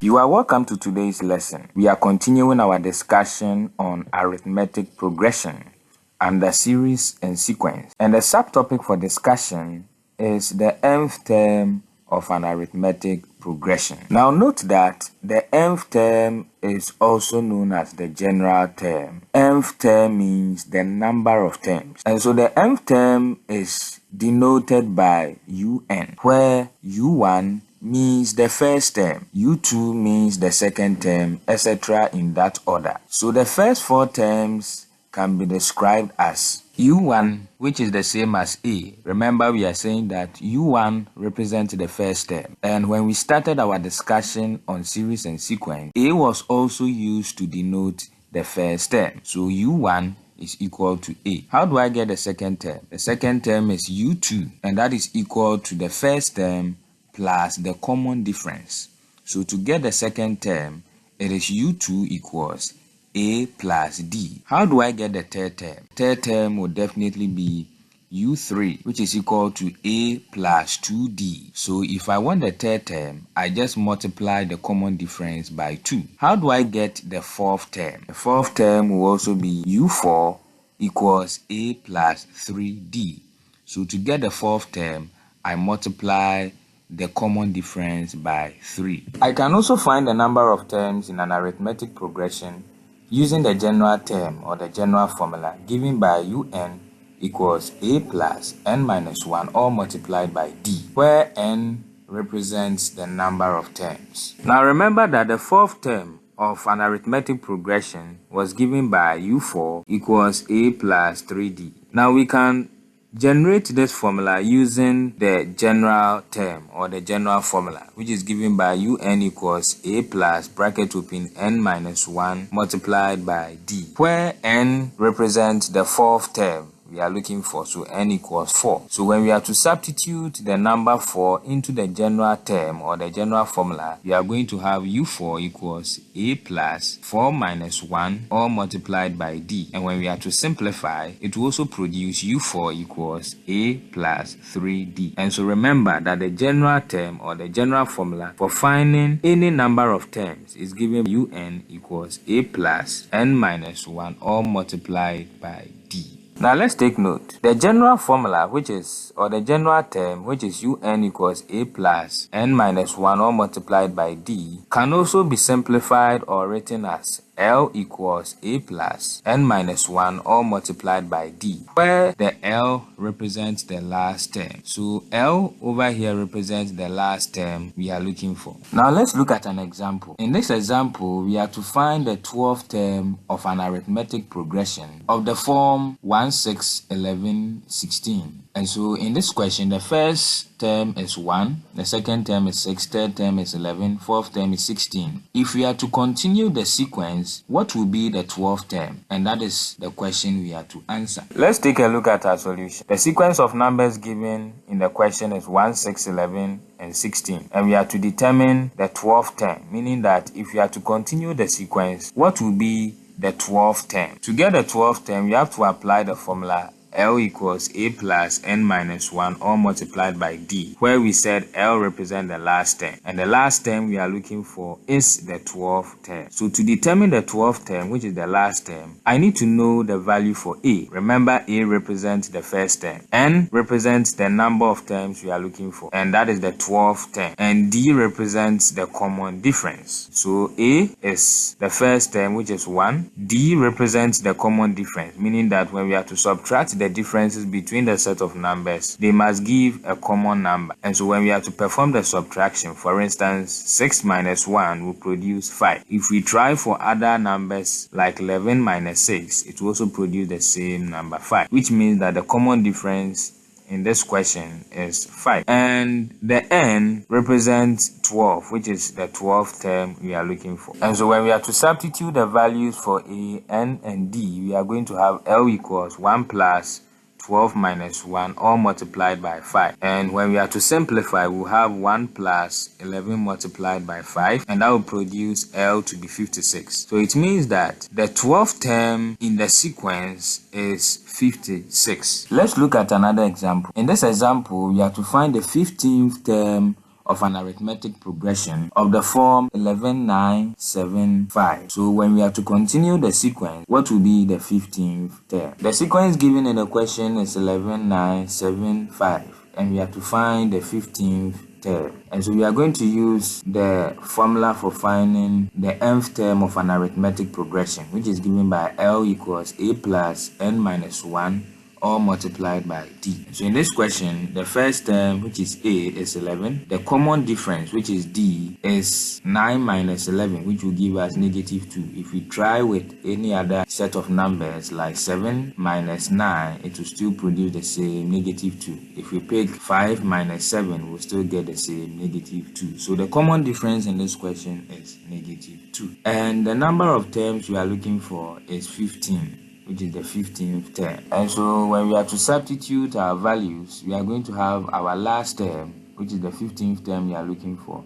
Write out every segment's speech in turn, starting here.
You are welcome to today's lesson. We are continuing our discussion on arithmetic progression under series and sequence. And the subtopic for discussion is the nth term of an arithmetic progression. Now note that the nth term is also known as the general term. Nth term means the number of terms. And so the nth term is denoted by UN, where U1 means the first term, U2 means the second term, etc. in that order. So the first four terms can be described as U1, which is the same as A. Remember, we are saying that U1 represents the first term. And when we started our discussion on series and sequence, A was also used to denote the first term. So U1 is equal to A. How do I get the second term? The second term is U2, and that is equal to the first term plus the common difference. So to get the second term, it is U2 equals A plus D. How do I get the third term? Third term will definitely be U3, which is equal to A plus 2D. So if I want the third term, I just multiply the common difference by 2. How do I get the fourth term? The fourth term will also be U4 equals A plus 3D. So to get the fourth term, I multiply the common difference by 3. I can also find the number of terms in an arithmetic progression using the general term or the general formula given by UN equals A plus n minus 1 all multiplied by D, where n represents the number of terms. Now remember that the fourth term of an arithmetic progression was given by U4 equals A plus 3D. Now we can generate this formula using the general term or the general formula, which is given by UN equals A plus bracket open n minus 1 multiplied by D, where n represents the fourth term we are looking for, so n equals 4. So when we are to substitute the number 4 into the general term or the general formula, we are going to have U4 equals A plus 4 minus 1 all multiplied by D. And when we are to simplify, it will also produce U4 equals A plus 3D. And so remember that the general term or the general formula for finding any number of terms is given UN equals A plus n minus 1 all multiplied by D. Now let's take note. The general formula, which is, or the general term, which is UN equals A plus n minus 1 all multiplied by D, can also be simplified or written as L equals A plus n minus 1 all multiplied by D, where the L represents the last term. So L over here represents the last term we are looking for. Now let's look at an example. In this example, we are to find the 12th term of an arithmetic progression of the form 1, 6, 11, 16. And so in this question, the first term is 1, the second term is 6, third term is 11, fourth term is 16. If we are to continue the sequence, what will be the 12th term? And that is the question we are to answer. Let's take a look at our solution. The sequence of numbers given in the question is 1, 6, 11, and 16. And we are to determine the 12th term, meaning that if we are to continue the sequence, what will be the 12th term? To get the 12th term, we have to apply the formula L equals A plus n minus 1 all multiplied by D, where we said L represents the last term, and the last term we are looking for is the 12th term. So to determine the 12th term, which is the last term, I need to know the value for A. Remember, A represents the first term, N represents the number of terms we are looking for, and that is the 12th term, and D represents the common difference. So A is the first term, which is 1. D represents the common difference, meaning that when we are to subtract the differences between the set of numbers, they must give a common number. And so when we are to perform the subtraction, for instance, 6 minus 1 will produce 5. If we try for other numbers like 11 minus 6, it will also produce the same number 5, which means that the common difference in this question is 5. And the n represents 12, which is the 12th term we are looking for. And so when we are to substitute the values for A, n, and D, we are going to have L equals 1 plus 12 minus 1 all multiplied by 5. And when we are to simplify, we'll have 1 plus 11 multiplied by 5, and that will produce L to be 56. So it means that the 12th term in the sequence is 56. Let's look at another example. In this example, we have to find the 15th term of an arithmetic progression of the form 11, 9, 7, 5. So when we are to continue the sequence, what will be the 15th term? The sequence given in the question is 11, 9, 7, 5, and we have to find the 15th term. And so we are going to use the formula for finding the nth term of an arithmetic progression, which is given by L equals A plus N minus 1, all multiplied by D. So in this question, the first term, which is A, is 11. The common difference, which is D, is 9 minus 11, which will give us negative 2. If we try with any other set of numbers like 7 minus 9, it will still produce the same negative 2. If we pick 5 minus 7, we'll still get the same negative 2. So the common difference in this question is negative 2. And the number of terms we are looking for is 15, which is the 15th term. And so when we are to substitute our values, we are going to have our last term, which is the 15th term we are looking for,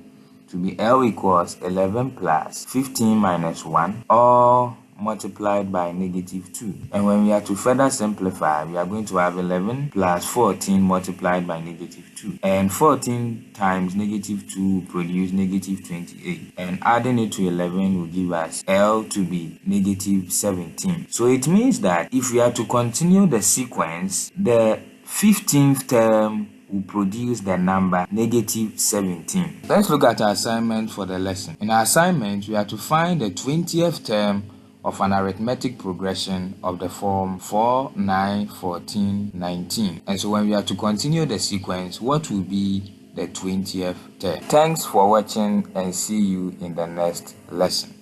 to be L equals 11 plus 15 minus 1, all multiplied by negative 2. And when we are to further simplify, we are going to have 11 plus 14 multiplied by negative 2. And 14 times negative 2 will produce negative 28. And adding it to 11 will give us L to be negative 17. So it means that if we are to continue the sequence, the 15th term will produce the number negative 17. Let's look at our assignment for the lesson. In our assignment, we are to find the 20th term of an arithmetic progression of the form 4, 9, 14, 19. And so when we are to continue the sequence, what will be the 20th term? Thanks for watching and see you in the next lesson.